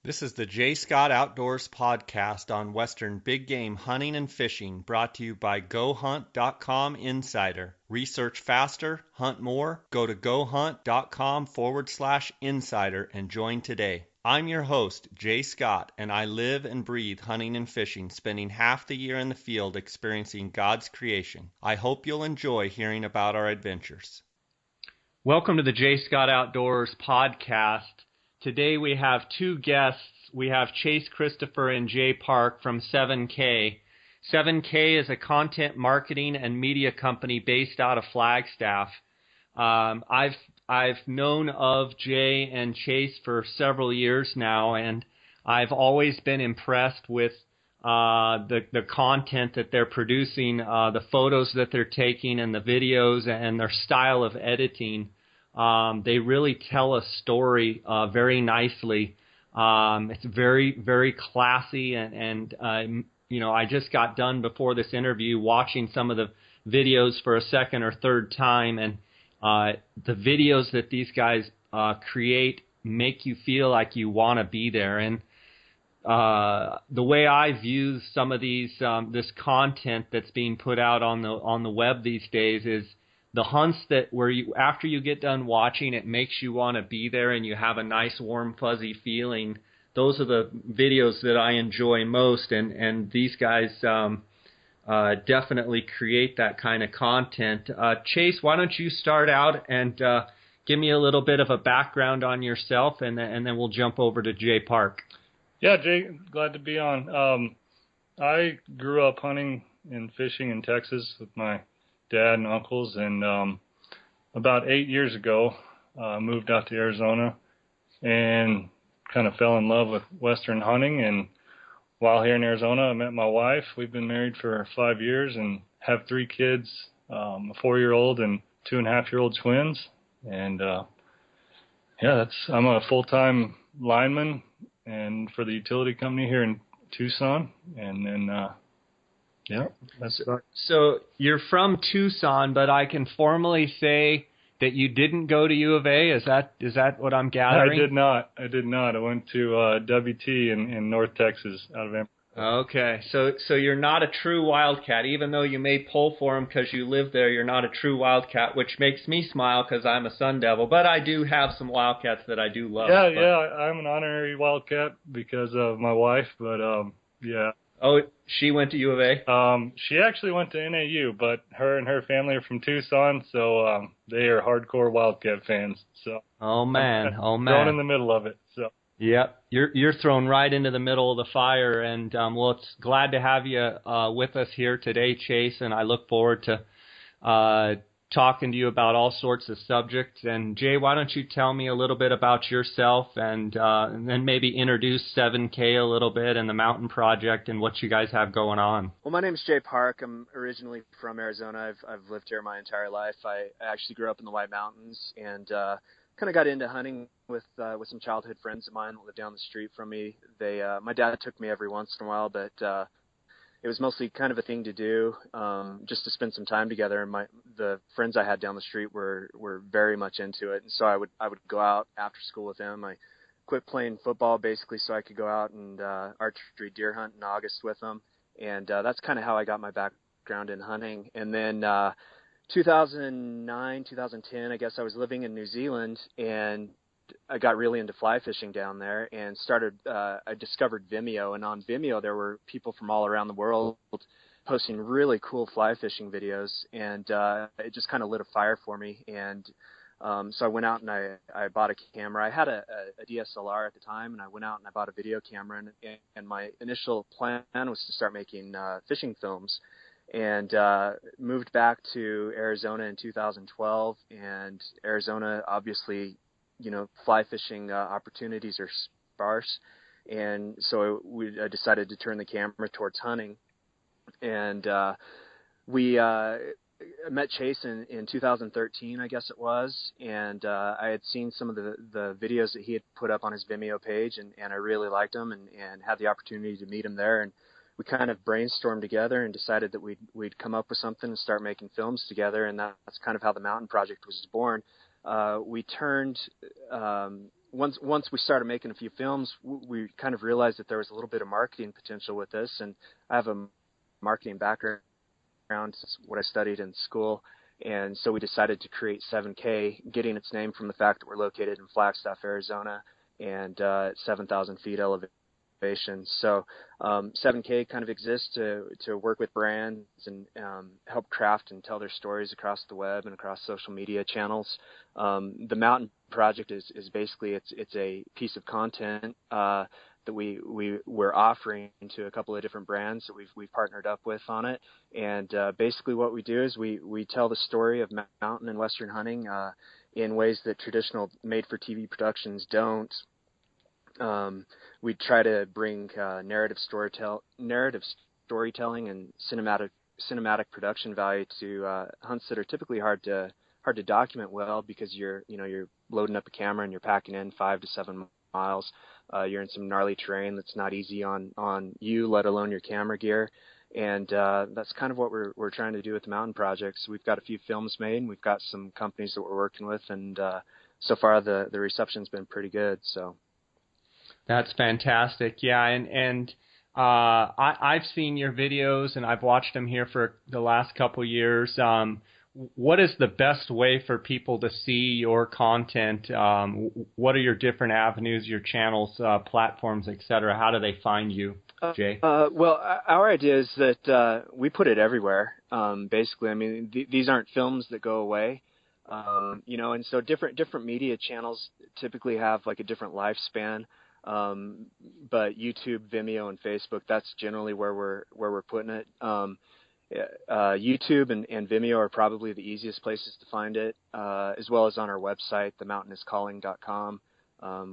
This is the Jay Scott Outdoors podcast on Western big game hunting and fishing, brought to you by GoHunt.com Insider. Research faster, hunt more. Go to GoHunt.com/insider and join today. I'm your host, Jay Scott, and I live and breathe hunting and fishing, spending half the year in the field experiencing God's creation. I hope you'll enjoy hearing about our adventures. Welcome to the Jay Scott Outdoors podcast. Today we have two guests. We have Chase Christopher and Jay Park from 7K. 7K is a content marketing and media company based out of Flagstaff. I've known of Jay and Chase for several years now, and I've always been impressed with the content that they're producing, the photos that they're taking, and the videos, and their style of editing. They really tell a story very nicely. It's very, very classy, and I just got done before this interview watching some of the videos for a second or third time, and the videos that these guys create make you feel like you want to be there. And the way I view some of these this content that's being put out on the web these days is the hunts that where you, after you get done watching, it makes you want to be there and you have a nice warm fuzzy feeling. Those are the videos that I enjoy most, and these guys definitely create that kind of content. Chase, why don't you start out and give me a little bit of a background on yourself, and then we'll jump over to Jay Park. Yeah, Jay, glad to be on. I grew up hunting and fishing in Texas with my dad and uncles, and about 8 years ago, moved out to Arizona and kind of fell in love with Western hunting. And while here in Arizona, I met my wife. We've been married for 5 years and have 3 kids, a 4-year-old and 2.5-year-old twins. And I'm a full-time lineman and for the utility company here in Tucson. And then that's about it. So you're from Tucson, but I can formally say that you didn't go to U of A. Is that what I'm gathering? I did not. I went to WT in North Texas, out of Amarillo. Okay, so you're not a true Wildcat, even though you may pull for them because you live there. You're not a true Wildcat, which makes me smile because I'm a Sun Devil. But I do have some Wildcats that I do love. Yeah, I'm an honorary Wildcat because of my wife. But yeah. Oh, she went to U of A? She actually went to NAU, but her and her family are from Tucson, so they are hardcore Wildcat fans. So Oh man. Thrown in the middle of it. So. Yep, you're thrown right into the middle of the fire, and it's glad to have you with us here today, Chase, and I look forward to talking to you about all sorts of subjects. And Jay, why don't you tell me a little bit about yourself, and then maybe introduce 7K a little bit and the Mountain Project and what you guys have going on. Well, my name is Jay Park. I'm originally from Arizona. I've lived here my entire life. I actually grew up in the White Mountains and kind of got into hunting with some childhood friends of mine that lived down the street from me. My dad took me every once in a while, but it was mostly kind of a thing to do, just to spend some time together. And the friends I had down the street were very much into it, and so I would go out after school with them. I quit playing football basically so I could go out and archery deer hunt in August with them, and that's kind of how I got my background in hunting. And then 2009, 2010, I guess I was living in New Zealand, and I got really into fly fishing down there and I discovered Vimeo, and on Vimeo there were people from all around the world posting really cool fly fishing videos, and it just kind of lit a fire for me. And so I went out and I bought a camera. I had a DSLR at the time, and I went out and I bought a video camera, and my initial plan was to start making fishing films. And moved back to Arizona in 2012, and Arizona, obviously, fly fishing opportunities are sparse, and so I decided to turn the camera towards hunting. And I met Chase in 2013, I guess it was, and I had seen some of the videos that he had put up on his Vimeo page, and I really liked them, and had the opportunity to meet him there. And we kind of brainstormed together and decided that we'd come up with something and start making films together, and that's kind of how the Mountain Project was born. we turned once we started making a few films, we kind of realized that there was a little bit of marketing potential with this. And I have a marketing background, it's what I studied in school. And so we decided to create 7K, getting its name from the fact that we're located in Flagstaff, Arizona, and at 7,000 feet elevation. So 7K kind of exists to work with brands and help craft and tell their stories across the web and across social media channels. The Mountain Project is basically it's a piece of content that we're offering to a couple of different brands that we've partnered up with on it. And basically what we do is we tell the story of mountain and western hunting in ways that traditional made-for-TV productions don't. We try to bring narrative storytelling and cinematic production value to hunts that are typically hard to document well, because you're loading up a camera and you're packing in 5 to 7 miles. You're in some gnarly terrain that's not easy on you, let alone your camera gear. And that's kind of what we're trying to do with the Mountain Project. So we've got a few films made, and we've got some companies that we're working with, and so far the reception's been pretty good. So. That's fantastic. Yeah, and I've seen your videos, and I've watched them here for the last couple years. What is the best way for people to see your content? What are your different avenues, your channels, platforms, et cetera? How do they find you, Jay? Well, our idea is that we put it everywhere. Basically, I mean, these aren't films that go away. And so different media channels typically have like a different lifespan. But YouTube, Vimeo, and Facebook, that's generally where we're putting it. YouTube and Vimeo are probably the easiest places to find it, as well as on our website, themountainiscalling.com.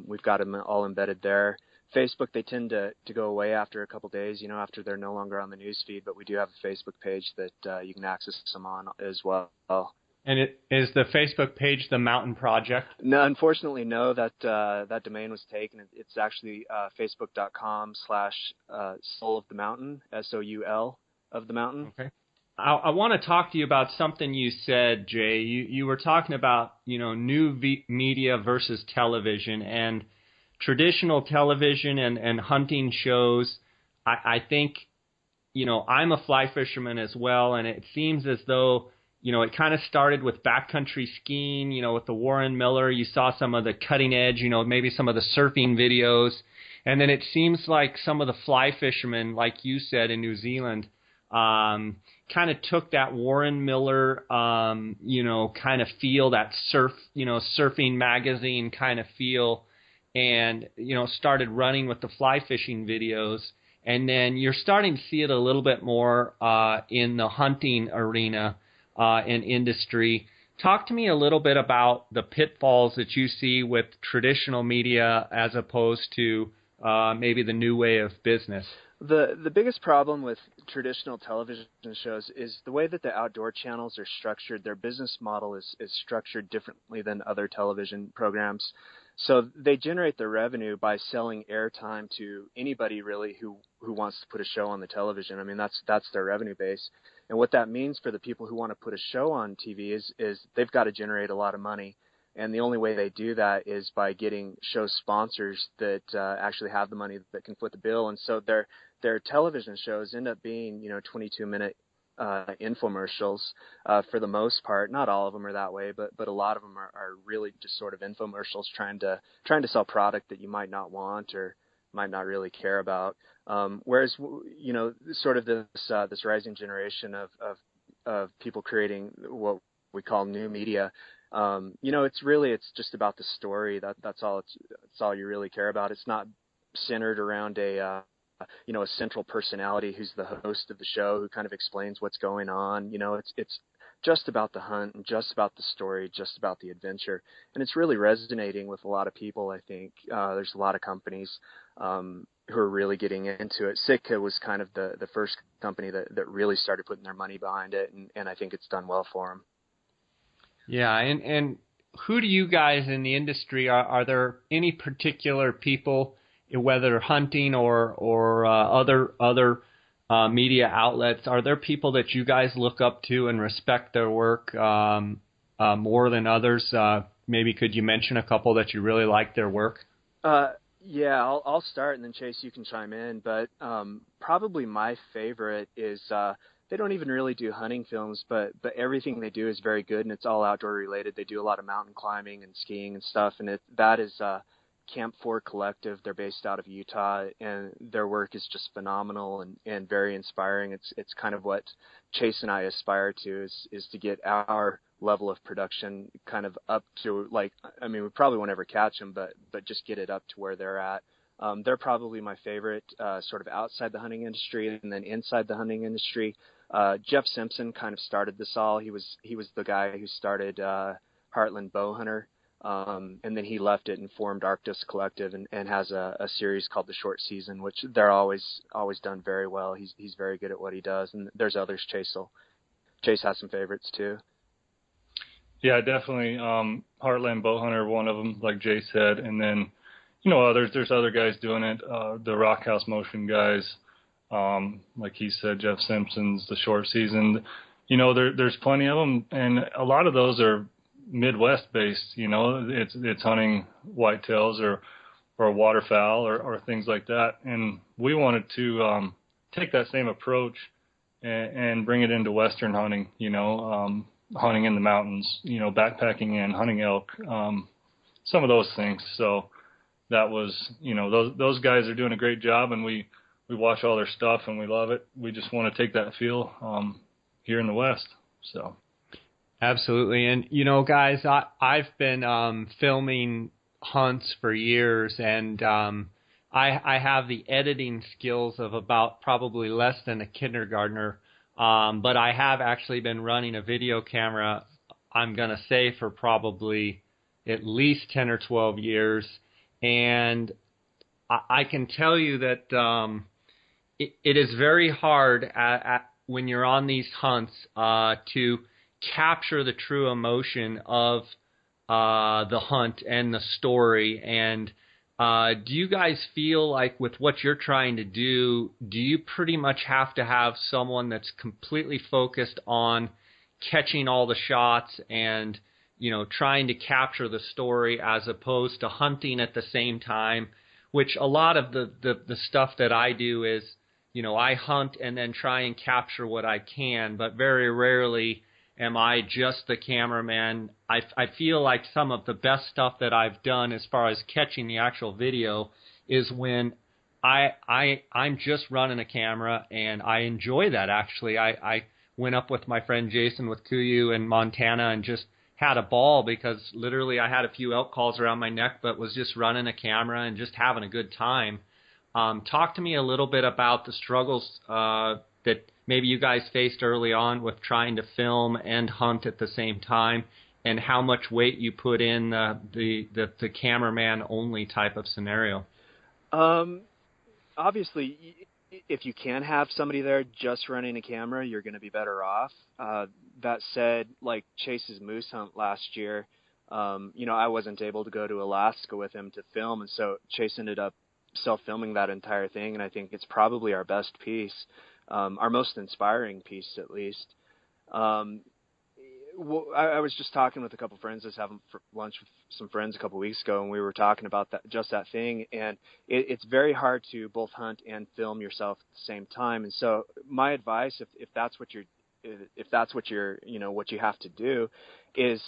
We've got them all embedded there. Facebook, they tend to go away after a couple days, after they're no longer on the news feed, but we do have a Facebook page that you can access them on as well. And is the Facebook page The Mountain Project? No, unfortunately, no. That domain was taken. It's actually facebook.com/Soul of the Mountain, SOUL of the Mountain. Okay. I want to talk to you about something you said, Jay. You were talking about new media versus television, and traditional television and hunting shows. I think I'm a fly fisherman as well, and it seems as though it kind of started with backcountry skiing, with the Warren Miller. You saw some of the cutting edge, maybe some of the surfing videos. And then it seems like some of the fly fishermen, like you said, in New Zealand, kind of took that Warren Miller, kind of feel, that surfing magazine kind of feel, and, started running with the fly fishing videos. And then you're starting to see it a little bit more in the hunting arena. In industry. Talk to me a little bit about the pitfalls that you see with traditional media as opposed to maybe the new way of business. The biggest problem with traditional television shows is the way that the outdoor channels are structured. Their business model is structured differently than other television programs. So they generate their revenue by selling airtime to anybody really who wants to put a show on the television. I mean, that's their revenue base. And what that means for the people who want to put a show on TV is they've got to generate a lot of money. And the only way they do that is by getting show sponsors that actually have the money that can foot the bill. And so their television shows end up being, 22-minute infomercials for the most part. Not all of them are that way, but a lot of them are really just sort of infomercials trying to sell product that you might not want or might not really care about. Whereas, sort of this rising generation of people creating what we call new media, it's just about the story. That's all you really care about. It's not centered around a central personality who's the host of the show who kind of explains what's going on. It's just about the hunt and just about the story, just about the adventure. And it's really resonating with a lot of people, I think. There's a lot of companies who are really getting into it. Sitka was kind of the first company that really started putting their money behind it, and I think it's done well for them. Yeah, and who do you guys in the industry, are there any particular people, whether hunting or other media outlets, are there people that you guys look up to and respect their work more than others? maybe could you mention a couple that you really like their work? Yeah, I'll start, and then Chase, you can chime in. But probably my favorite is they don't even really do hunting films, but everything they do is very good, and it's all outdoor related. They do a lot of mountain climbing and skiing and stuff, and that is Camp 4 Collective. They're based out of Utah, and their work is just phenomenal and very inspiring. It's kind of what Chase and I aspire to is to get our level of production kind of up to, like, I mean, we probably won't ever catch them, but just get it up to where they're at. They're probably my favorite, sort of outside the hunting industry, and then inside the hunting industry. Jeff Simpson kind of started this all. He was the guy who started Heartland Bowhunter, and then he left it and formed Arctis Collective and has a series called The Short Season, which they're always done very well. He's very good at what he does, and there's others. Chase has some favorites too. Yeah, definitely. Heartland Bowhunter, one of them, like Jay said, and then others. There's other guys doing it. The Rockhouse Motion guys. Like he said, Jeff Simpson's The Short Season. There's plenty of them, and a lot of those are Midwest based. It's hunting whitetails or waterfowl or things like that. And we wanted to take that same approach and bring it into Western hunting. Hunting in the mountains. Backpacking and hunting elk. Some of those things. So that was, those guys are doing a great job, and we watch all their stuff and we love it. We just want to take that feel here in the West. So. Absolutely. And, guys, I've been filming hunts for years, and I have the editing skills of about probably less than a kindergartner, but I have actually been running a video camera, I'm going to say, for probably at least 10 or 12 years. And I can tell you that it is very hard when you're on these hunts to capture the true emotion of the hunt and the story. And do you guys feel like with what you're trying to do you pretty much have to have someone that's completely focused on catching all the shots and, trying to capture the story as opposed to hunting at the same time, which a lot of the stuff that I do is, I hunt and then try and capture what I can, but very rarely am I just the cameraman. I feel like some of the best stuff that I've done as far as catching the actual video is when I'm just running a camera, and I enjoy that, actually. I went up with my friend Jason with Kuyu in Montana and just had a ball because literally I had a few elk calls around my neck, but was just running a camera and just having a good time. Talk to me a little bit about the struggles that maybe you guys faced early on with trying to film and hunt at the same time, and how much weight you put in the cameraman only type of scenario. Obviously, if you can have somebody there just running a camera, you're going to be better off. That said, like Chase's moose hunt last year, I wasn't able to go to Alaska with him to film, and so Chase ended up self-filming that entire thing, and I think it's probably our best piece, our most inspiring piece, at least. I was just talking with a couple friends. I was having lunch with some friends a couple weeks ago, and we were talking about that thing. And it's very hard to both hunt and film yourself at the same time. And so my advice, if that's what you're, what you have to do, is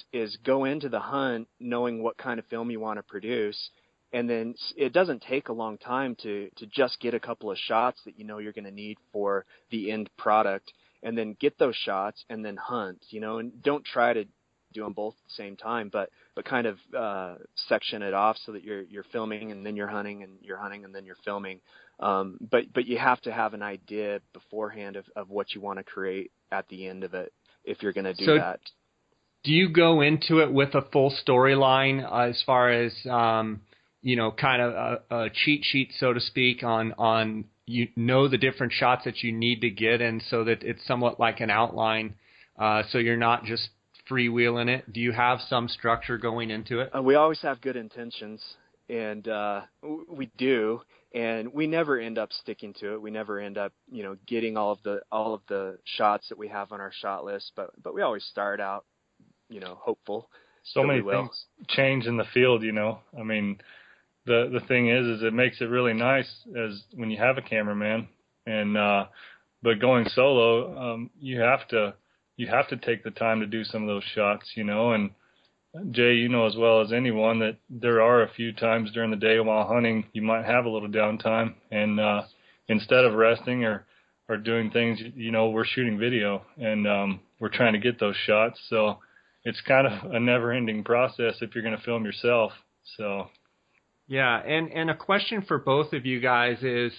go into the hunt knowing what kind of film you want to produce. And then it doesn't take a long time to just get a couple of shots that you're going to need for the end product, and then get those shots and then hunt, and don't try to do them both at the same time, but kind of section it off so that you're filming and then you're hunting and then you're filming. But you have to have an idea beforehand of what you want to create at the end of it if you're going to do that. Do you go into it with a full storyline as far as kind of a cheat sheet, so to speak, on the different shots that you need to get in, so that it's somewhat like an outline, so you're not just freewheeling it? Do you have some structure going into it? We always have good intentions, and we do, and we never end up sticking to it. We never end up, getting all of the shots that we have on our shot list, but we always start out, hopeful. so many we will. things change in the field, you know. I mean, the thing is it makes it really nice as when you have a cameraman, and but going solo, you have to take the time to do some of those shots, you know. And Jay, you know as well as anyone that there are a few times during the day while hunting you might have a little downtime, and instead of resting or doing things, you know, we're shooting video, and we're trying to get those shots. So it's kind of a never-ending process if you're going to film yourself. So yeah, and a question for both of you guys is,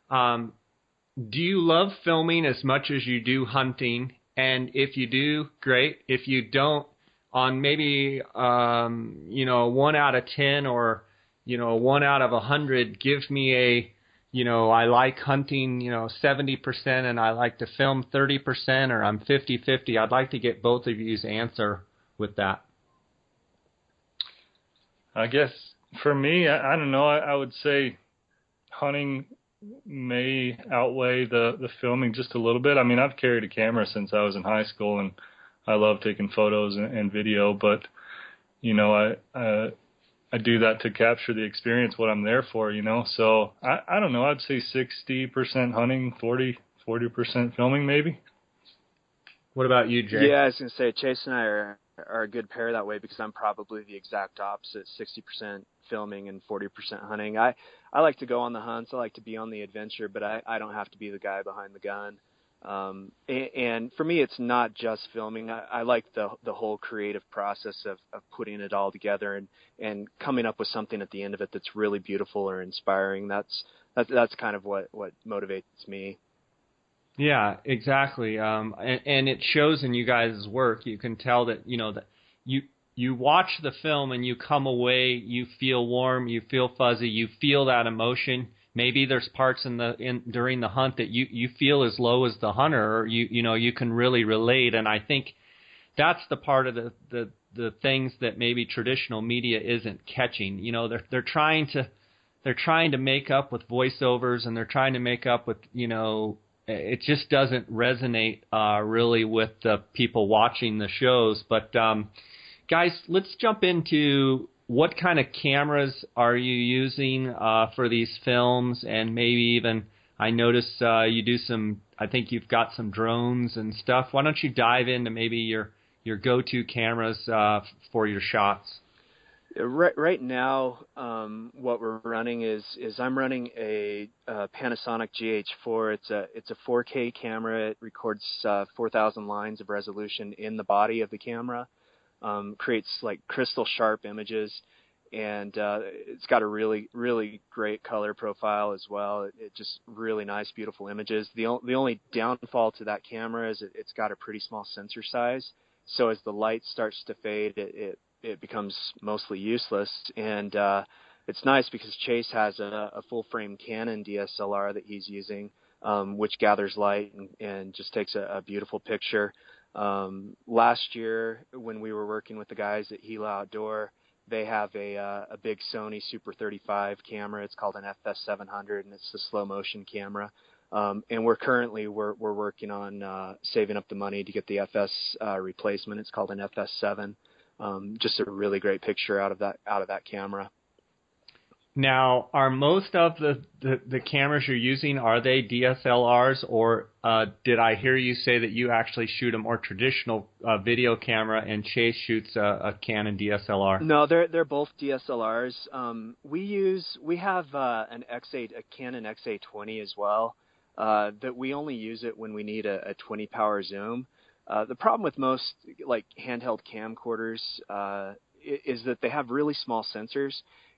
do you love filming as much as you do hunting? And if you do, great. If you don't, on maybe, 1 out of 10 or, 1 out of 100, give me a, I like hunting, 70% and I like to film 30%, or I'm 50-50. I'd like to get both of you's answer with that. I guess for me, I don't know. I would say hunting may outweigh the filming just a little bit. I mean, I've carried a camera since I was in high school, and I love taking photos and video, but, I do that to capture the experience, what I'm there for, So I don't know. I'd say 60% hunting, 40% filming maybe. What about you, Jay? Yeah, I was going to say, Chase and I are a good pair that way, because I'm probably the exact opposite, 60% filming and 40% hunting. I like to go on the hunts. I like to be on the adventure, but I don't have to be the guy behind the gun. And for me, it's not just filming. I like the whole creative process of putting it all together and coming up with something at the end of it that's really beautiful or inspiring. That's kind of what motivates me. Yeah, exactly. And it shows in you guys' work. You can tell that, that you watch the film and you come away, you feel warm, you feel fuzzy, you feel that emotion. Maybe there's parts during the hunt that you feel as low as the hunter, or you can really relate. And I think that's the part of the things that maybe traditional media isn't catching. They're trying to make up with voiceovers, and they're trying to make up with, it just doesn't resonate really with the people watching the shows. But guys, let's jump into what kind of cameras are you using for these films, and maybe even I notice you do some. I think you've got some drones and stuff. Why don't you dive into maybe your go-to cameras for your shots? Right now, what we're running is I'm running a Panasonic GH4. It's a 4K camera. It records 4,000 lines of resolution in the body of the camera. Creates like crystal sharp images, and it's got a really, really great color profile as well. It just really nice, beautiful images. The only downfall to that camera is it's got a pretty small sensor size. So as the light starts to fade, it becomes mostly useless. And it's nice because Chase has a full frame Canon DSLR that he's using, which gathers light and just takes a beautiful picture. Last year, when we were working with the guys at Gila Outdoor, they have a big Sony Super 35 camera. It's called an FS700, and it's the slow motion camera. And we're working on saving up the money to get the FS replacement. It's called an FS7. Just a really great picture out of that camera. Now, are most of the cameras you're using, are they DSLRs, or did I hear you say that you actually shoot a more traditional video camera and Chase shoots a Canon DSLR? No, they're both DSLRs. We have a Canon XA20 as well. That we only use it when we need a 20 power zoom. The problem with most like handheld camcorders is that they have really small sensors.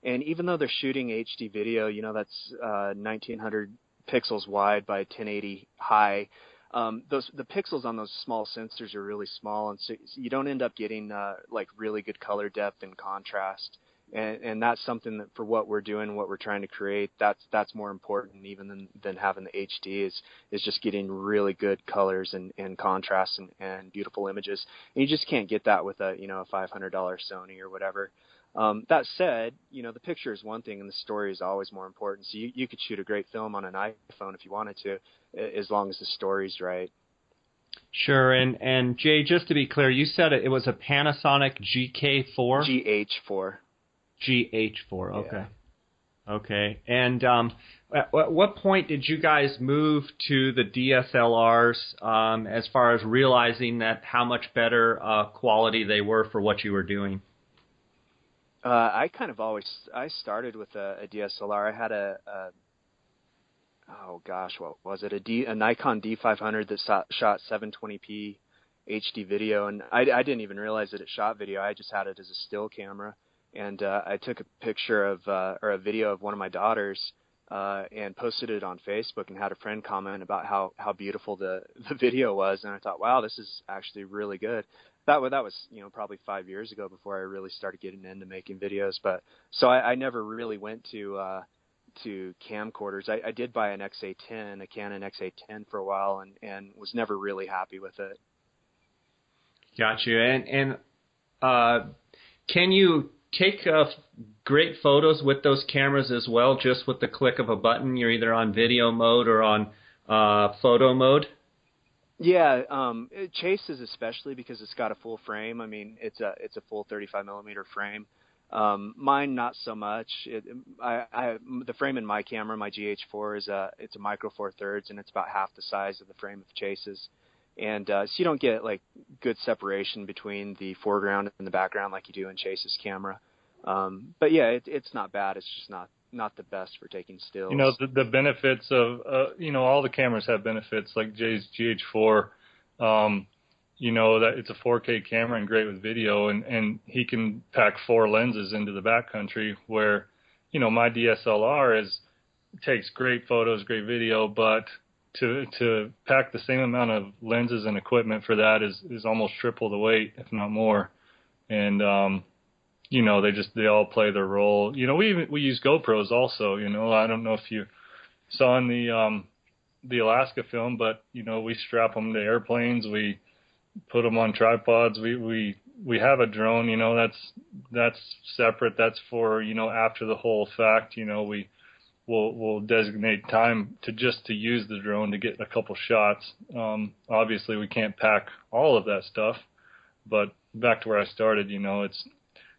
And even though they're shooting HD video, that's 1900 pixels wide by 1080 high, the pixels on those small sensors are really small, and so you don't end up getting like really good color depth and contrast. And that's something that for what we're doing, what we're trying to create, that's more important even than having the HD is just getting really good colors and contrast and beautiful images. And you just can't get that with a $500 Sony or whatever. That said, the picture is one thing and the story is always more important. So you could shoot a great film on an iPhone if you wanted to, as long as the story's right. Sure. And Jay, just to be clear, you said it was a Panasonic GK4? GH4. GH4, okay. Yeah. Okay. And at what point did you guys move to the DSLRs as far as realizing that how much better quality they were for what you were doing? I kind of I started with a DSLR. I had what was it? A Nikon D500 that shot 720p HD video, and I didn't even realize that it shot video. I just had it as a still camera, and I took a picture of or a video of one of my daughters and posted it on Facebook, and had a friend comment about how beautiful the video was, and I thought, wow, this is actually really good. That was probably 5 years ago before I really started getting into making videos, but so I never really went to camcorders. I did buy an XA10, a Canon XA10 for a while, and was never really happy with it. Gotcha. And can you take great photos with those cameras as well, just with the click of a button? You're either on video mode or on photo mode? Yeah, Chase's especially, because it's got a full frame. I mean, it's a full 35 millimeter frame. Mine not so much. The frame in my camera, my GH4, it's a micro four thirds, and it's about half the size of the frame of Chase's. And so you don't get like good separation between the foreground and the background like you do in Chase's camera. But yeah, it's not bad. It's just not the best for taking stills. You know, the benefits of all the cameras have benefits, like Jay's GH4. That it's a 4K camera and great with video, and he can pack 4 lenses into the backcountry, where my DSLR takes great photos, great video, but to pack the same amount of lenses and equipment for that is almost triple the weight, if not more. And they all play their role. We use GoPros also. I don't know if you saw in the Alaska film, but we strap them to airplanes. We put them on tripods. We have a drone. That's separate. That's for after the whole fact. We'll designate time to use the drone to get a couple shots. Obviously, we can't pack all of that stuff, but back to where I started.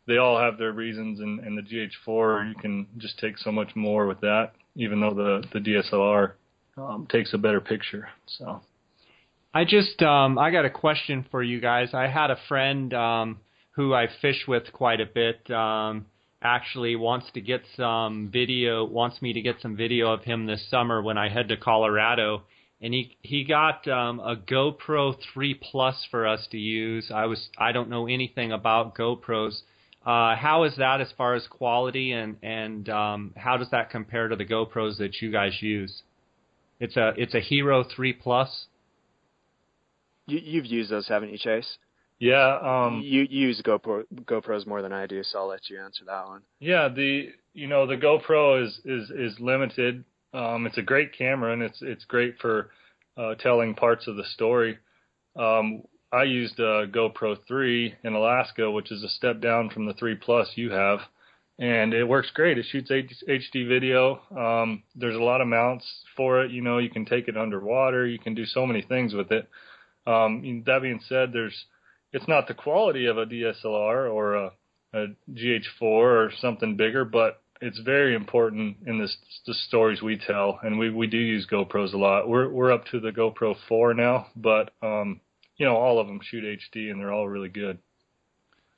They all have their reasons, and the GH4, you can just take so much more with that, even though the DSLR takes a better picture. So, I got a question for you guys. I had a friend who I fish with quite a bit. Actually wants me to get some video of him this summer when I head to Colorado. And he got a GoPro 3 Plus for us to use. I don't know anything about GoPros. How is that as far as quality, and how does that compare to the GoPros that you guys use? It's a Hero 3 Plus. You've used those, haven't you, Chase? Yeah. You use GoPros more than I do, so I'll let you answer that one. Yeah. The GoPro is limited. It's a great camera, and it's great for telling parts of the story. I used a GoPro 3 in Alaska, which is a step down from the 3 Plus you have, and it works great. It shoots HD video. There's a lot of mounts for it. You can take it underwater. You can do so many things with it. That being said, it's not the quality of a DSLR or a GH4 or something bigger, but it's very important in the stories we tell, and we do use GoPros a lot. We're up to the GoPro 4 now, but all of them shoot HD, and they're all really good.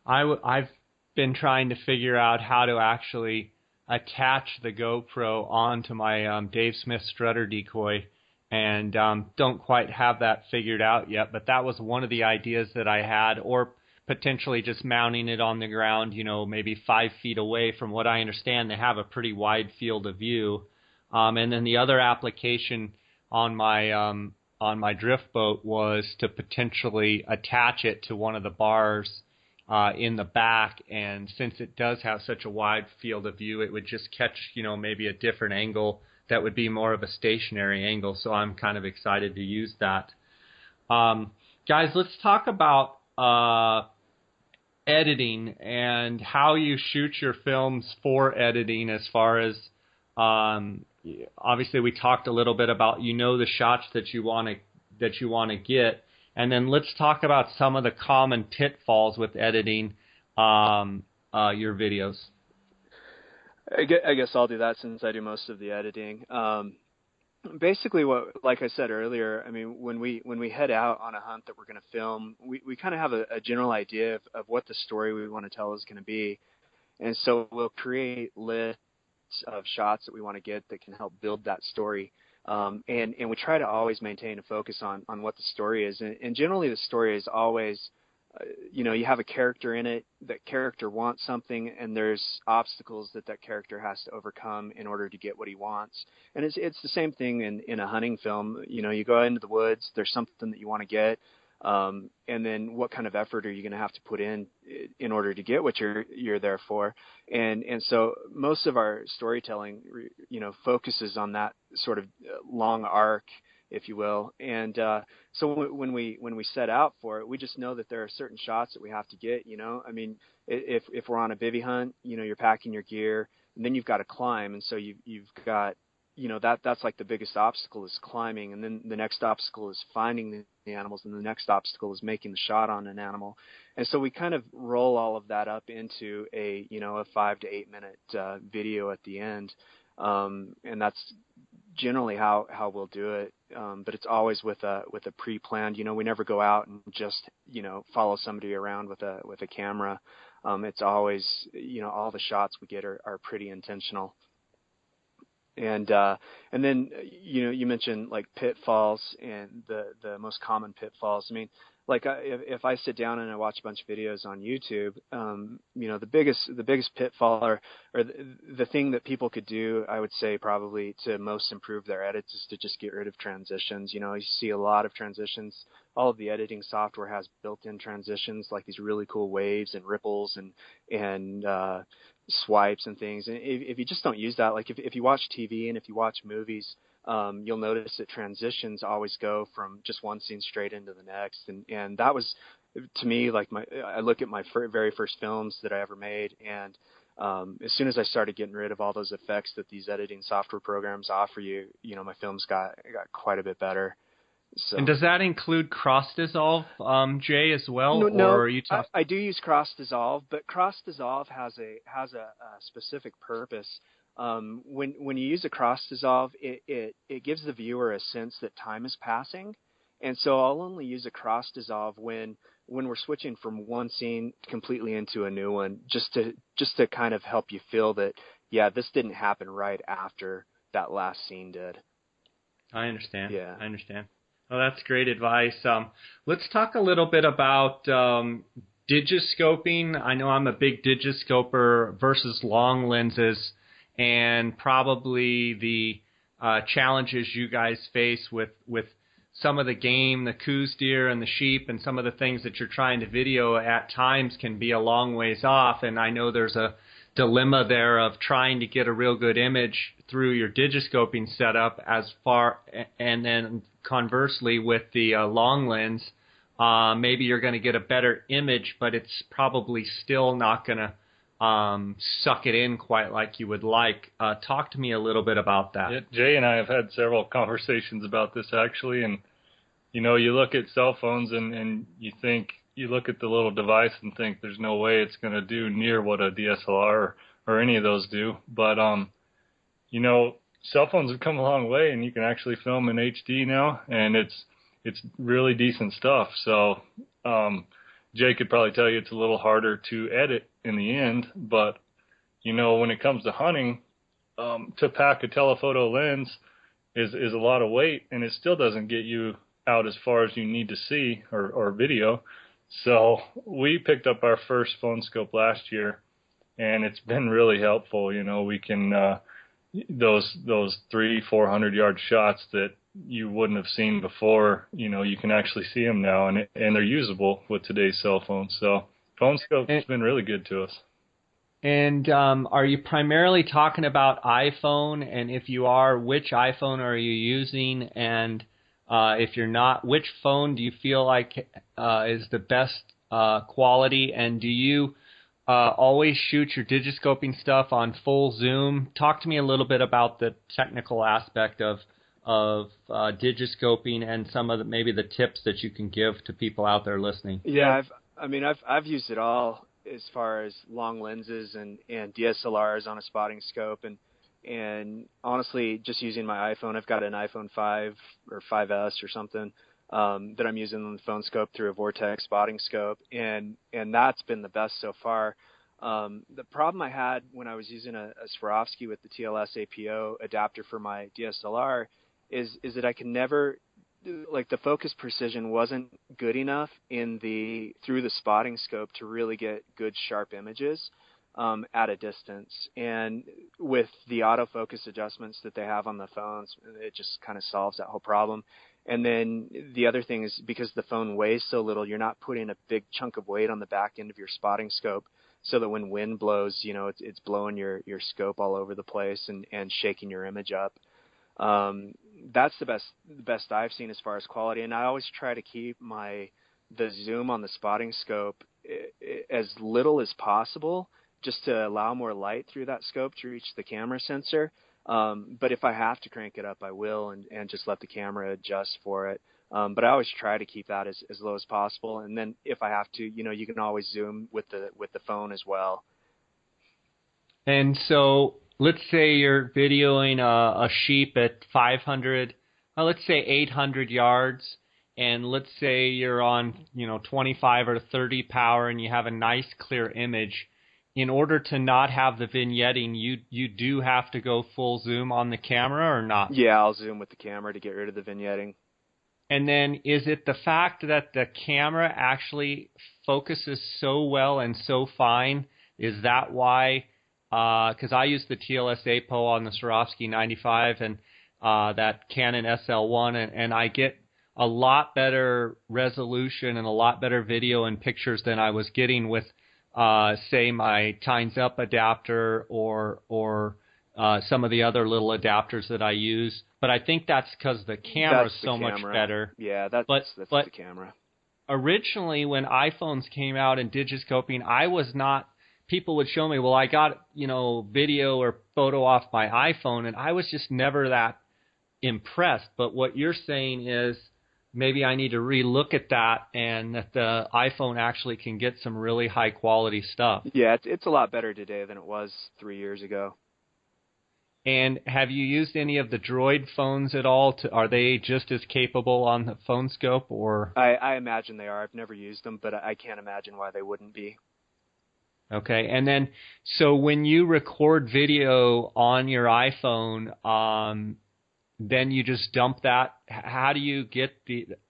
I've been trying to figure out how to actually attach the GoPro onto my Dave Smith Strutter decoy, and don't quite have that figured out yet. But that was one of the ideas that I had, or potentially just mounting it on the ground, maybe 5 feet away. From what I understand, they have a pretty wide field of view. And then the other application on my drift boat was to potentially attach it to one of the bars in the back, and since it does have such a wide field of view, it would just catch maybe a different angle that would be more of a stationary angle. So I'm kind of excited to use that. Guys, let's talk about editing and how you shoot your films for editing. As far as obviously we talked a little bit about the shots that you want to get, and then let's talk about some of the common pitfalls with editing your videos. I guess I'll do that since I do most of the editing. Basically, like I said earlier, I mean, when we head out on a hunt that we're going to film, we kind of have a general idea of what the story we want to tell is going to be, and so we'll create lists of shots that we want to get that can help build that story. And we try to always maintain a focus on what the story is, and generally the story is always, you have a character in it. That character wants something, and there's obstacles that character has to overcome in order to get what he wants. And it's the same thing in a hunting film. You go into the woods. There's something that you want to get, and then what kind of effort are you going to have to put in order to get what you're there for? And so most of our storytelling, focuses on that sort of long arc, if you will. And so when we set out for it, we just know that there are certain shots that we have to get. I mean, if we're on a bivvy hunt, you're packing your gear, and then you've got to climb, and so you've got that's like the biggest obstacle is climbing, and then the next obstacle is finding the animals, and the next obstacle is making the shot on an animal. And so we kind of roll all of that up into a 5 to 8 minute video at the end, and that's generally how we'll do it. But it's always with a pre-planned. We never go out and just follow somebody around with a camera. It's always all the shots we get are pretty intentional. And then you mentioned like pitfalls and the most common pitfalls. I mean, like if I sit down and I watch a bunch of videos on YouTube, the biggest pitfall or the thing that people could do, I would say probably to most improve their edits, is to just get rid of transitions. You see a lot of transitions. All of the editing software has built-in transitions, like these really cool waves and ripples and swipes and things. And if you just don't use that, like if you watch TV and if you watch movies, you'll notice that transitions always go from just one scene straight into the next. And that was, to me, like I look at my very first films that I ever made, and as soon as I started getting rid of all those effects that these editing software programs offer you, my films got quite a bit better. So. And does that include cross dissolve, Jay, as well? No, or are you I do use cross dissolve, but cross dissolve has a specific purpose. When you use a cross dissolve, it gives the viewer a sense that time is passing, and so I'll only use a cross dissolve when we're switching from one scene completely into a new one, just to kind of help you feel that this didn't happen right after that last scene did. I understand. Yeah, I understand. Well, that's great advice. Let's talk a little bit about digiscoping. I know I'm a big digiscoper versus long lenses, and probably the challenges you guys face with some of the game, the coos deer and the sheep, and some of the things that you're trying to video at times can be a long ways off. And I know there's a dilemma there of trying to get a real good image through your digiscoping setup and then conversely with the long lens, maybe you're going to get a better image, but it's probably still not going to suck it in quite like you would like. Talk to me a little bit about that. Yeah, Jay and I have had several conversations about this actually, and you look at cell phones and you look at the little device and think there's no way it's going to do near what a DSLR or any of those do. But cell phones have come a long way, and you can actually film in HD now, and it's really decent stuff. So Jay could probably tell you it's a little harder to edit in the end, but when it comes to hunting, to pack a telephoto lens is a lot of weight, and it still doesn't get you out as far as you need to see or video. So we picked up our first phone scope last year, and it's been really helpful. We can those 300-400 yard shots that you wouldn't have seen before, you can actually see them now, and they're usable with today's cell phones. So phone scope has been really good to us. And are you primarily talking about iPhone? And if you are, which iPhone are you using? And if you're not, which phone do you feel like is the best quality? And do you always shoot your digiscoping stuff on full zoom? Talk to me a little bit about the technical aspect of digiscoping and some of maybe the tips that you can give to people out there listening? Yeah, I've used it all as far as long lenses and DSLRs on a spotting scope, and honestly, just using my iPhone. I've got an iPhone 5 or 5S or something that I'm using on the phone scope through a Vortex spotting scope, and that's been the best so far. The problem I had when I was using a Swarovski with the TLS APO adapter for my DSLR is that I could never, like, the focus precision wasn't good enough through the spotting scope to really get good sharp images at a distance. And with the autofocus adjustments that they have on the phones, it just kind of solves that whole problem. And then the other thing is, because the phone weighs so little, you're not putting a big chunk of weight on the back end of your spotting scope, so that when wind blows, it's blowing your scope all over the place and shaking your image up. That's the best I've seen as far as quality. And I always try to keep the zoom on the spotting scope as little as possible, just to allow more light through that scope to reach the camera sensor. But if I have to crank it up, I will, and just let the camera adjust for it. But I always try to keep that as low as possible. And then if I have to, you can always zoom with the phone as well. And so let's say you're videoing a sheep at 500, let's say 800 yards, and let's say you're on 25 or 30 power, and you have a nice clear image. In order to not have the vignetting, you do have to go full zoom on the camera, or not? Yeah, I'll zoom with the camera to get rid of the vignetting. And then is it the fact that the camera actually focuses so well and so fine? Is that why? Because I use the TLS APO on the Swarovski 95 and that Canon SL1, and I get a lot better resolution and a lot better video and pictures than I was getting with, say, my Tines Up adapter or some of the other little adapters that I use. But I think that's because the camera is so much better. Yeah, that's the camera. Originally, when iPhones came out and digiscoping, I was not. People would show me, well, I got video or photo off my iPhone, and I was just never that impressed. But what you're saying is maybe I need to relook at that, and that the iPhone actually can get some really high quality stuff. Yeah, it's a lot better today than it was 3 years ago. And have you used any of the Droid phones at all? Are they just as capable on the phone scope, or? I imagine they are. I've never used them, but I can't imagine why they wouldn't be. Okay, and then so when you record video on your iPhone, then you just dump that. How do you get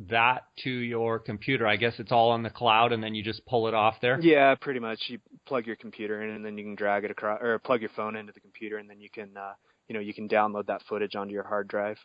that to your computer? I guess it's all on the cloud, and then you just pull it off there? Yeah, pretty much. You plug your computer in, and then you can drag it across, or plug your phone into the computer, and then you can, you can download that footage onto your hard drive.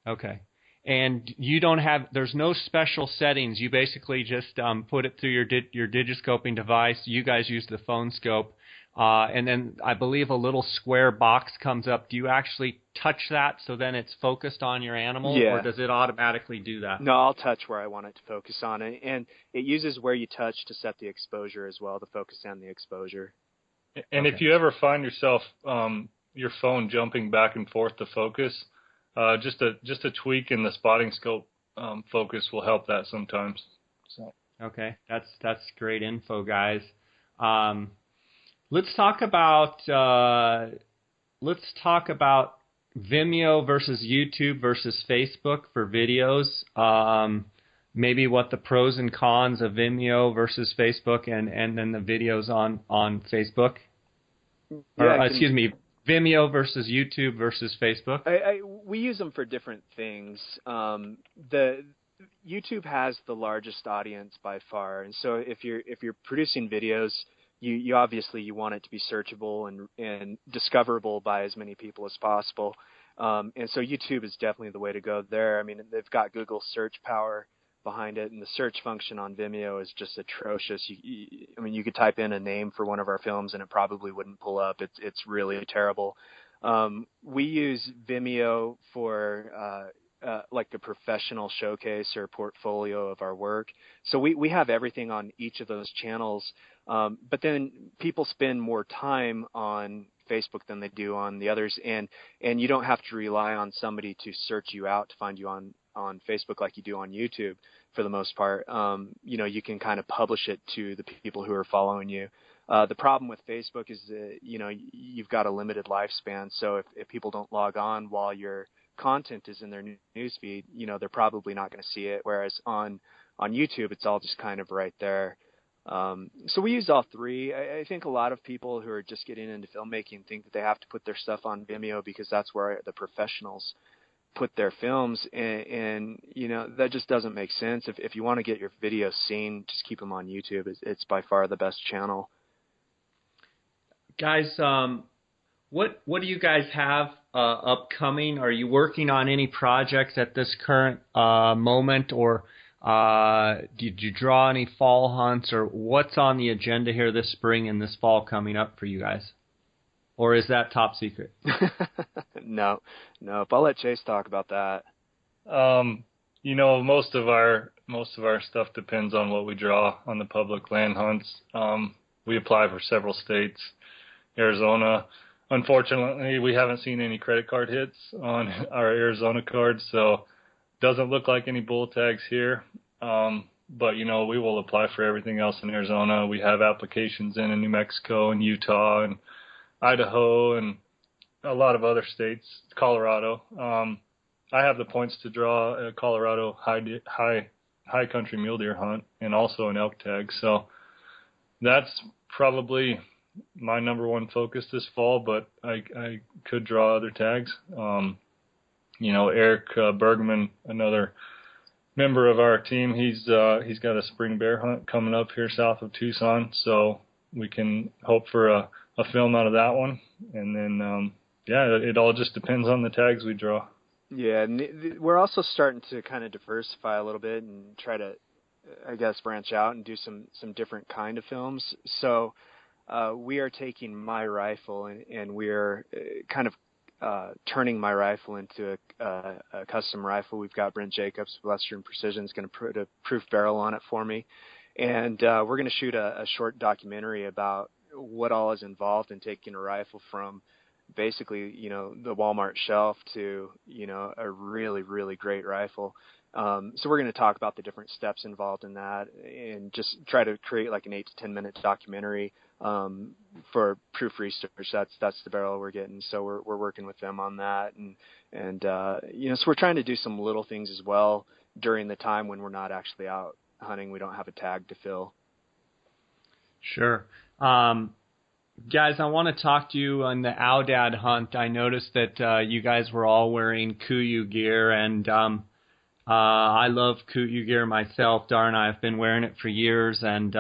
Okay. And you don't have, there's no special settings. You basically just put it through your digiscoping device. You guys use the phone scope. And then I believe a little square box comes up. Do you actually touch that so then it's focused on your animal? Yeah. Or does it automatically do that? No, I'll touch where I want it to focus on it. And it uses where you touch to set the exposure as well, the focus and the exposure. And if you ever find yourself your phone jumping back and forth to focus, just a tweak in the spotting scope focus will help that sometimes. So. Okay, that's great info, guys. Let's talk about Vimeo versus YouTube versus Facebook for videos. Maybe what the pros and cons of Vimeo versus Facebook, and then the videos on Facebook. Yeah, excuse me, Vimeo versus YouTube versus Facebook. We use them for different things. The YouTube has the largest audience by far, and so if you're producing videos, you obviously you want it to be searchable and discoverable by as many people as possible. And so YouTube is definitely the way to go there. I mean, they've got Google search power behind it, and the search function on Vimeo is just atrocious. I mean, you could type in a name for one of our films and it probably wouldn't pull up. It's really terrible. We use Vimeo for like a professional showcase or portfolio of our work. So we have everything on each of those channels. But then people spend more time on Facebook than they do on the others, and you don't have to rely on somebody to search you out to find you on Facebook like you do on YouTube for the most part. You can kind of publish it to the people who are following you. The problem with Facebook is that, you've got a limited lifespan. So if people don't log on while your content is in their news feed, they're probably not going to see it. Whereas on YouTube, it's all just kind of right there. So we use all three. I think a lot of people who are just getting into filmmaking think that they have to put their stuff on Vimeo because that's where the professionals put their films, and that just doesn't make sense. If you want to get your videos seen, just keep them on YouTube. It's by far the best channel. Guys, what do you guys have upcoming? Are you working on any projects at this current moment, or did you draw any fall hunts, or what's on the agenda here this spring and this fall coming up for you guys? Or is that top secret? No. I'll let Chase talk about that. Most of our stuff depends on what we draw on the public land hunts. We apply for several states. Arizona, unfortunately, we haven't seen any credit card hits on our Arizona cards, so doesn't look like any bull tags here. But we will apply for everything else in Arizona. We have applications in New Mexico and Utah and Idaho and a lot of other states, Colorado. I have the points to draw a Colorado high country mule deer hunt and also an elk tag. So that's probably my number one focus this fall, but I could draw other tags. Eric Bergman, another member of our team, he's got a spring bear hunt coming up here south of Tucson, so we can hope for a film out of that one. And then, it all just depends on the tags we draw. Yeah, and we're also starting to kind of diversify a little bit and try to, I guess, branch out and do some different kind of films. So we are taking my rifle and we're kind of turning my rifle into a custom rifle. We've got Brent Jacobs, Western Precision, is going to put a proof barrel on it for me. And we're going to shoot a short documentary about what all is involved in taking a rifle from basically, the Walmart shelf to, a really, really great rifle. So we're going to talk about the different steps involved in that and just try to create like an 8 to 10 minute documentary for Proof Research. That's the barrel we're getting. So we're working with them on that. And so we're trying to do some little things as well during the time when we're not actually out hunting. We don't have a tag to fill. Sure. Guys, I want to talk to you on the Aoudad hunt. I noticed that you guys were all wearing KUIU gear, and I love KUIU gear myself. Dar and I have been wearing it for years, and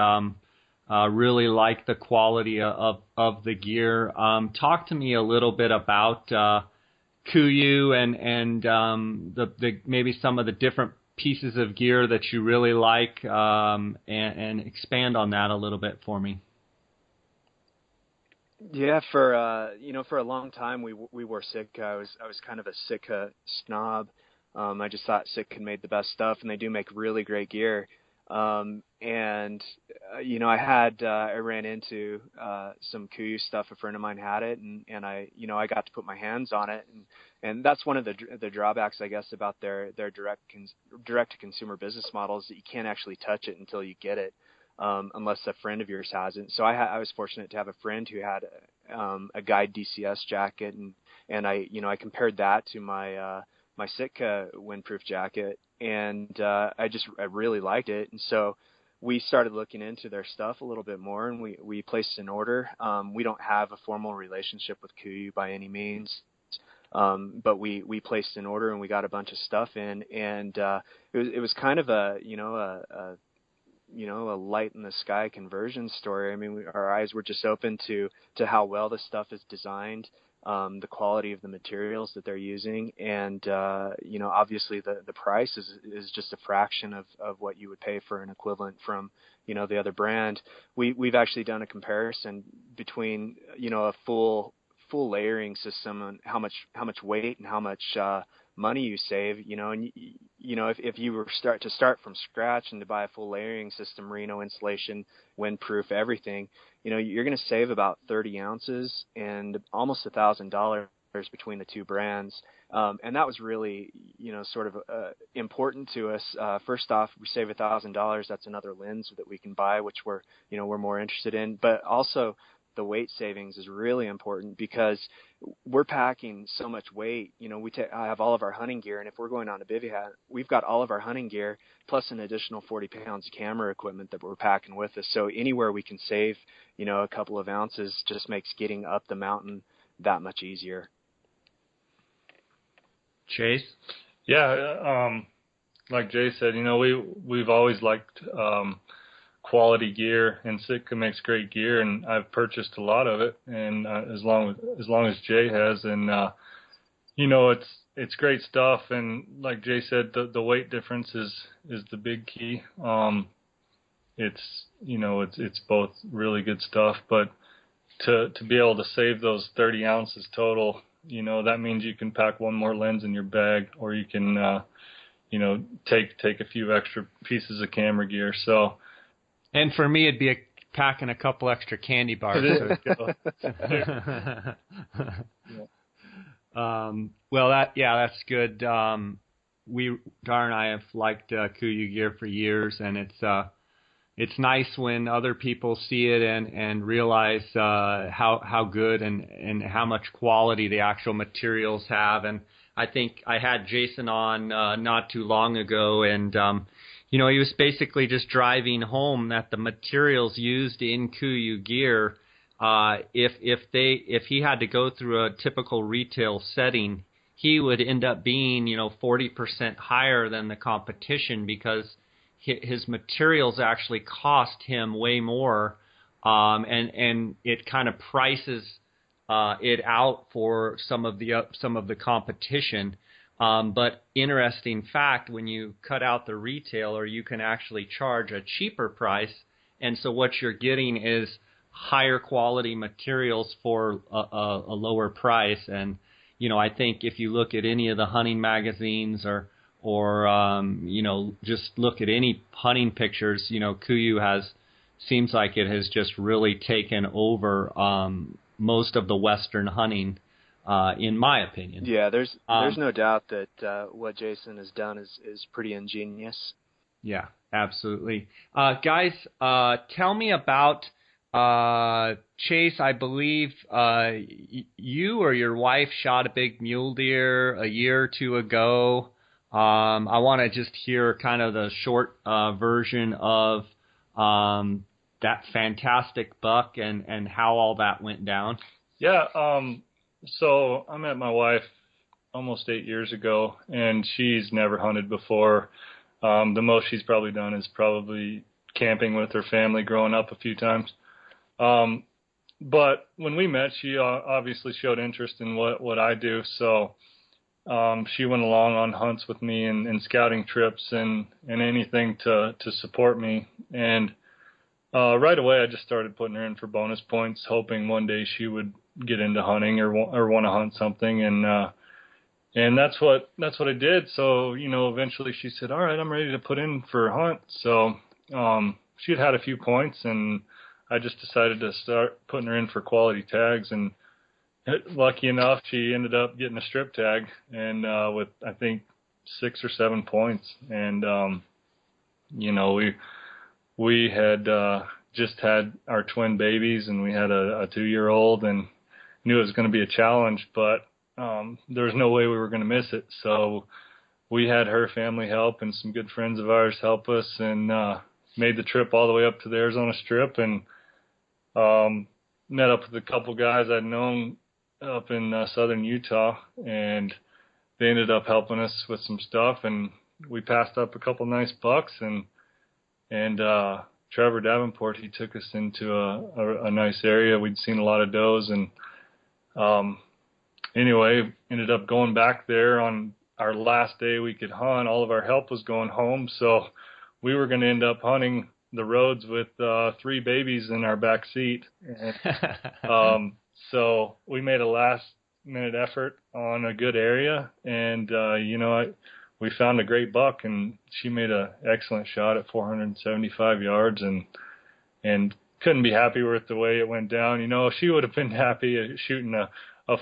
really like the quality of the gear. Talk to me a little bit about KUIU and the maybe some of the different pieces of gear that you really like, and expand on that a little bit for me. Yeah, for a long time we wore Sitka. I was kind of a Sitka snob. I just thought Sitka made the best stuff, and they do make really great gear. I ran into some KUIU stuff. A friend of mine had it, and I got to put my hands on it, and that's one of the drawbacks, I guess, about their direct to consumer business models, that you can't actually touch it until you get it. Unless a friend of yours has it. So I was fortunate to have a friend who had a Guide DCS jacket, and I compared that to my Sitka windproof jacket, and I really liked it. And so we started looking into their stuff a little bit more, and we placed an order. We don't have a formal relationship with KUIU by any means, but we placed an order and we got a bunch of stuff in, and it was kind of a light in the sky conversion story. I mean, our eyes were just open to how well this stuff is designed, the quality of the materials that they're using, and obviously the price is just a fraction of what you would pay for an equivalent from the other brand. We've actually done a comparison between a full full layering system on how much weight and how much money you save, and if you were start from scratch and to buy a full layering system, merino insulation, windproof, everything, you're going to save about 30 ounces and almost $1,000 between the two brands. And that was really, sort of important to us. First off, we save $1,000. That's another lens that we can buy, which we're more interested in. But also, the weight savings is really important because we're packing so much weight. I have all of our hunting gear, and if we're going on a bivouac, we've got all of our hunting gear plus an additional 40 pounds of camera equipment that we're packing with us. So anywhere we can save, a couple of ounces just makes getting up the mountain that much easier. Chase? Yeah, like Jay said, we've always liked quality gear, and Sitka makes great gear, and I've purchased a lot of it, and as long as Jay has, and it's great stuff. And like Jay said, the weight difference is the big key. It's both really good stuff, but to be able to save those 30 ounces total, that means you can pack one more lens in your bag, or you can take a few extra pieces of camera gear. So. And for me, it'd be packing a couple extra candy bars. Well, that's good. Dar and I have liked KUIU gear for years, and it's nice when other people see it and realize how good and how much quality the actual materials have. And I think I had Jason on not too long ago, and he was basically just driving home that the materials used in KUIU gear, if he had to go through a typical retail setting, he would end up being 40% higher than the competition because his materials actually cost him way more, and it kind of prices it out for some of the competition. But interesting fact, when you cut out the retailer, you can actually charge a cheaper price. And so what you're getting is higher quality materials for a lower price. And, I think if you look at any of the hunting magazines or just look at any hunting pictures, KUIU seems like it has just really taken over most of the Western hunting. In my opinion. Yeah, there's no doubt that what Jason has done is pretty ingenious. Yeah, absolutely. Guys, tell me about Chase. I believe you or your wife shot a big mule deer a year or two ago. I want to just hear kind of the short version of that fantastic buck and how all that went down. Yeah, so I met my wife almost 8 years ago, and she's never hunted before. The most she's probably done is probably camping with her family growing up a few times. But when we met, she obviously showed interest in what I do. So she went along on hunts with me and scouting trips and anything to support me. And right away, I just started putting her in for bonus points, hoping one day she would get into hunting or want to hunt something, and that's what I did. So eventually she said, "All right, I'm ready to put in for a hunt." So she had a few points, and I just decided to start putting her in for quality tags. And lucky enough, she ended up getting a strip tag, and with I think 6 or 7 points. And we had just had our twin babies, and we had a 2-year-old, and knew it was going to be a challenge, but there was no way we were going to miss it. So we had her family help and some good friends of ours help us, and made the trip all the way up to the Arizona Strip, and met up with a couple guys I'd known up in southern Utah, and they ended up helping us with some stuff, and we passed up a couple nice bucks, and Trevor Davenport, he took us into a nice area. We'd seen a lot of does, and anyway, ended up going back there on our last day we could hunt. All of our help was going home, so we were going to end up hunting the roads with 3 babies in our back seat. So we made a last-minute effort on a good area, and we found a great buck, and she made an excellent shot at 475 yards, and couldn't be happy with the way it went down. She would have been happy shooting a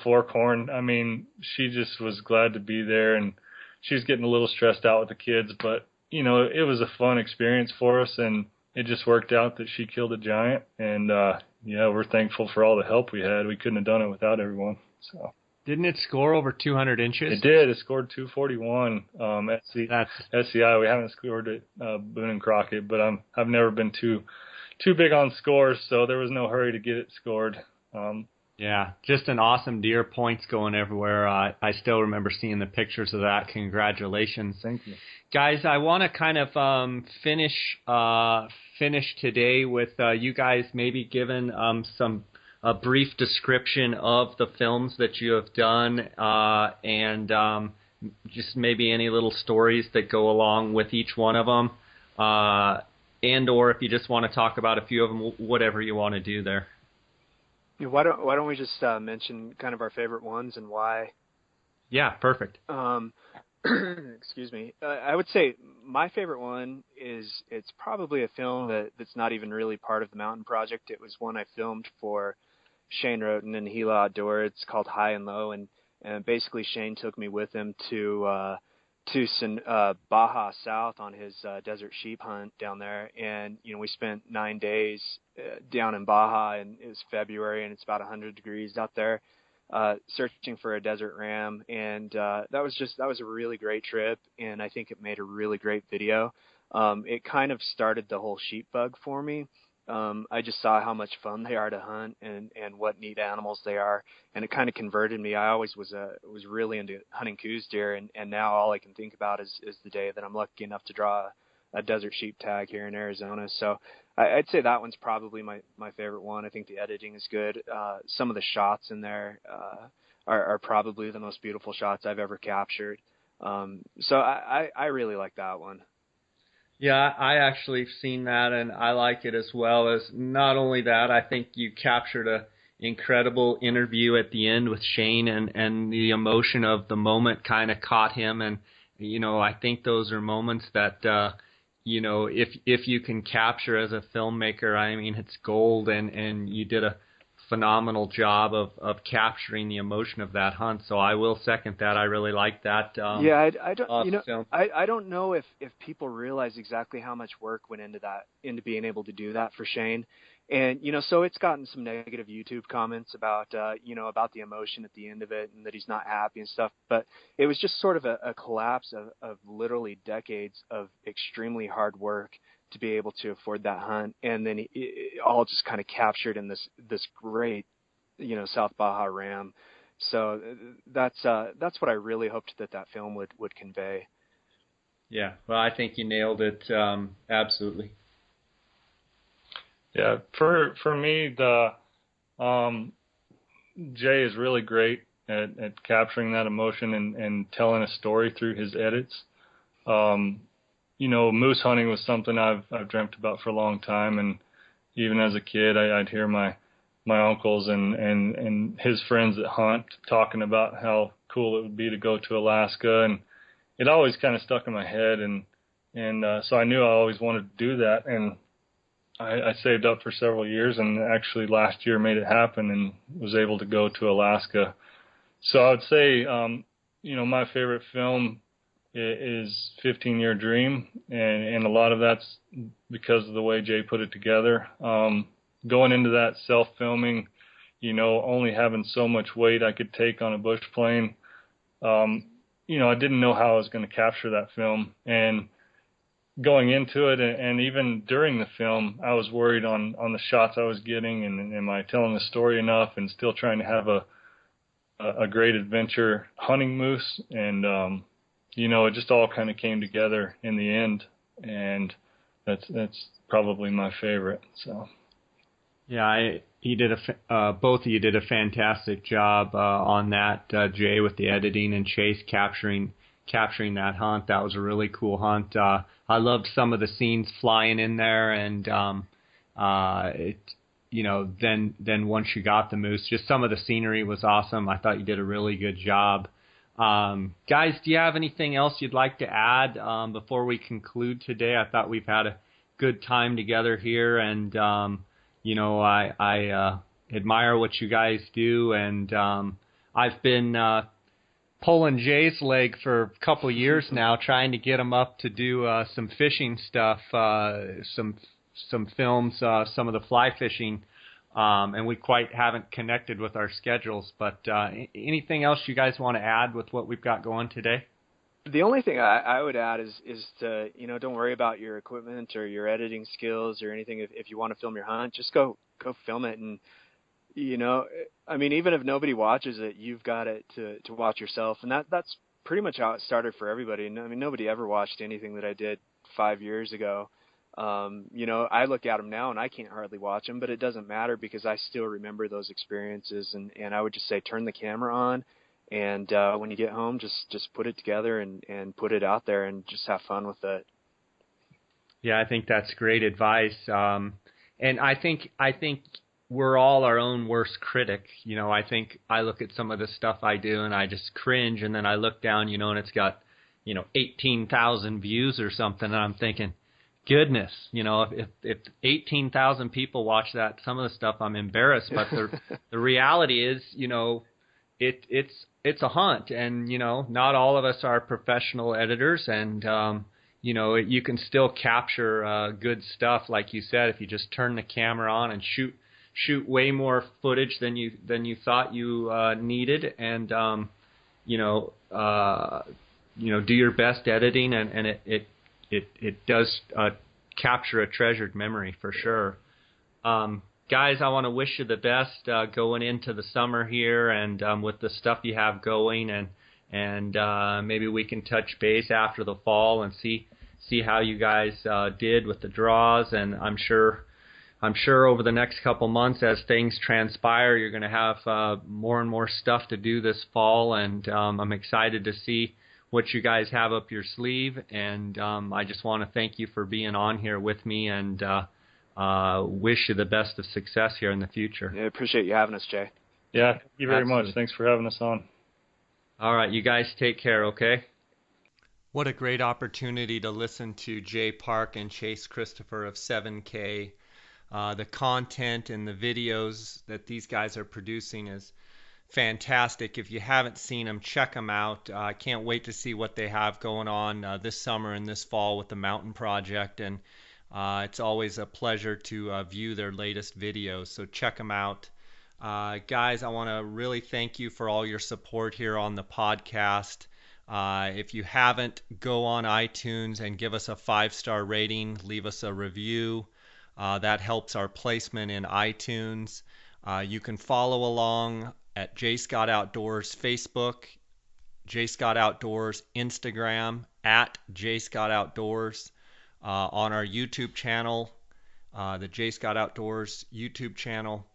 forkhorn. I mean, she just was glad to be there, and she was getting a little stressed out with the kids, but it was a fun experience for us, and it just worked out that she killed a giant, and we're thankful for all the help we had. We couldn't have done it without everyone. So didn't it score over 200 inches? It did. It scored 241. SCI. We haven't scored it Boone and Crockett, but I've never been too big on scores, so there was no hurry to get it scored. Yeah, just an awesome deer, points going everywhere. I still remember seeing the pictures of that. Congratulations. Thank you. Guys, I want to kind of finish today with you guys maybe giving a brief description of the films that you have done and just maybe any little stories that go along with each one of them, and or if you just want to talk about a few of them, whatever you want to do there. Yeah, why don't we just mention kind of our favorite ones and why? Yeah, perfect. Excuse me. I would say my favorite one it's probably a film that's not even really part of the Mountain Project. It was one I filmed for Shane Roten and Gila Outdoor. It's called High and Low, and basically Shane took me with him to Baja South on his desert sheep hunt down there, and we spent 9 days down in Baja, and it was February, and it's about 100 degrees out there, searching for a desert ram, and that was a really great trip, and I think it made a really great video. It kind of started the whole sheep bug for me. I just saw how much fun they are to hunt and what neat animals they are, and it kind of converted me. I always was really into hunting Coues deer, and now all I can think about is the day that I'm lucky enough to draw a desert sheep tag here in Arizona. So I'd say that one's probably my favorite one. I think the editing is good. Some of the shots in there are probably the most beautiful shots I've ever captured. So I really like that one. Yeah, I actually have seen that, and I like it as well. As not only that, I think you captured an incredible interview at the end with Shane, and the emotion of the moment kind of caught him. And, I think those are moments that, if you can capture as a filmmaker, I mean, it's gold, and you did a phenomenal job of capturing the emotion of that hunt. So I will second that. I really like that. I don't. Film. I don't know if people realize exactly how much work went into being able to do that for Shane. And so it's gotten some negative YouTube comments about about the emotion at the end of it, and that he's not happy and stuff. But it was just sort of a collapse of literally decades of extremely hard work to be able to afford that hunt, and then it all just kind of captured in this great, South Baja ram. So that's what I really hoped that film would convey. Yeah, well, I think you nailed it absolutely. Yeah, for me, the Jay is really great at capturing that emotion and telling a story through his edits. Moose hunting was something I've dreamt about for a long time, and even as a kid, I'd hear my uncles and his friends that hunt talking about how cool it would be to go to Alaska, and it always kind of stuck in my head, and so I knew I always wanted to do that, and I saved up for several years, and actually last year made it happen and was able to go to Alaska. So I would say, my favorite film is 15-Year Dream, and a lot of that's because of the way Jay put it together. Going into that self-filming, only having so much weight I could take on a bush plane, I didn't know how I was going to capture that film. And going into it, and even during the film, I was worried on the shots I was getting, and am I telling the story enough, and still trying to have a great adventure hunting moose. And it just all kind of came together in the end, and that's probably my favorite. So, yeah, both of you did a fantastic job on that, Jay, with the editing, and Chase capturing that hunt. That was a really cool hunt. I loved some of the scenes flying in there, and then once you got the moose, just some of the scenery was awesome. I thought you did a really good job. Guys, do you have anything else you'd like to add before we conclude today? I thought we've had a good time together here, and I admire what you guys do, and I've been pulling Jay's leg for a couple years now, trying to get him up to do some fishing stuff, some films, some of the fly fishing, and we quite haven't connected with our schedules. But anything else you guys want to add with what we've got going today? The only thing I would add is to, don't worry about your equipment or your editing skills or anything. If you want to film your hunt, just go film it. And, even if nobody watches it, you've got it to watch yourself. And that's pretty much how it started for everybody. Nobody ever watched anything that I did 5 years ago. I look at them now and I can't hardly watch them, but it doesn't matter because I still remember those experiences. And I would just say, turn the camera on. And when you get home, just put it together and put it out there and just have fun with it. Yeah, I think that's great advice. And I think we're all our own worst critic. I think I look at some of the stuff I do and I just cringe, and then I look down, and it's got, 18,000 views or something, and I'm thinking, goodness, if 18,000 people watch that, some of the stuff I'm embarrassed. But the reality is, it's a hunt, and not all of us are professional editors, and you can still capture good stuff, like you said, if you just turn the camera on and shoot way more footage than you thought you needed, and do your best editing, and it does capture a treasured memory for sure. Guys, I want to wish you the best going into the summer here, and with the stuff you have going, and maybe we can touch base after the fall and see how you guys did with the draws. And I'm sure over the next couple months, as things transpire, you're going to have more and more stuff to do this fall, and I'm excited to see what you guys have up your sleeve. And I just want to thank you for being on here with me, and wish you the best of success here in the future. Yeah, I appreciate you having us, Jay. Yeah, thank you very Absolutely. much. Thanks for having us on. All right, you guys take care, okay? What a great opportunity to listen to Jay Park and Chase Christopher of 7K. The content and the videos that these guys are producing is fantastic. If you haven't seen them, check them out. I can't wait to see what they have going on this summer and this fall with the Mountain Project, and it's always a pleasure to view their latest videos, so check them out. Guys, I want to really thank you for all your support here on the podcast. If you haven't, go on iTunes and give us a 5-star rating, leave us a review. That helps our placement in iTunes. You can follow along at J Scott Outdoors Facebook, J Scott Outdoors Instagram, at J Scott Outdoors, on our YouTube channel, the J Scott Outdoors YouTube channel,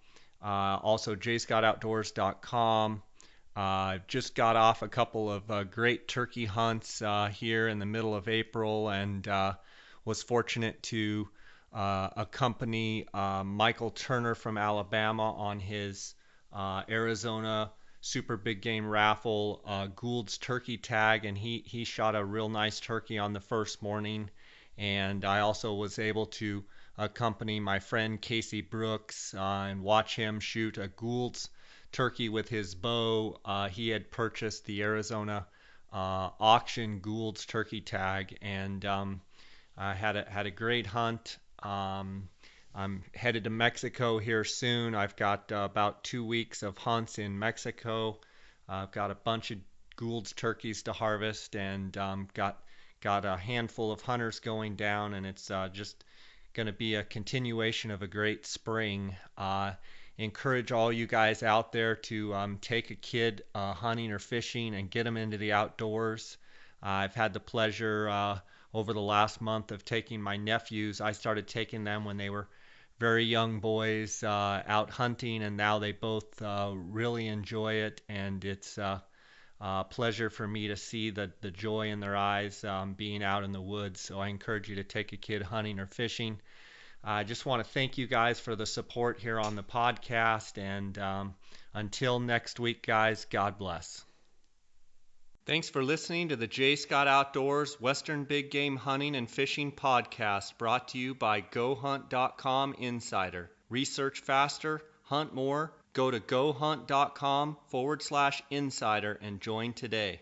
also jscottoutdoors.com. Just got off a couple of great turkey hunts here in the middle of April, and was fortunate to accompany Michael Turner from Alabama on his Arizona Super Big Game Raffle Gould's turkey tag, and he shot a real nice turkey on the first morning. And I also was able to accompany my friend Casey Brooks and watch him shoot a Gould's turkey with his bow. He had purchased the Arizona auction Gould's turkey tag, and I had a great hunt. I'm headed to Mexico here soon. I've got about 2 weeks of hunts in Mexico. I've got a bunch of Gould's turkeys to harvest, and got a handful of hunters going down, and it's just going to be a continuation of a great spring. Encourage all you guys out there to take a kid hunting or fishing and get them into the outdoors. I've had the pleasure over the last month of taking my nephews. I started taking them when they were very young boys out hunting, and now they both really enjoy it, and it's a pleasure for me to see the joy in their eyes being out in the woods. So I encourage you to take a kid hunting or fishing. I just want to thank you guys for the support here on the podcast, and until next week, guys, God bless. Thanks for listening to the J. Scott Outdoors Western Big Game Hunting and Fishing Podcast, brought to you by GoHunt.com Insider. Research faster, hunt more. Go to GoHunt.com/insider and join today.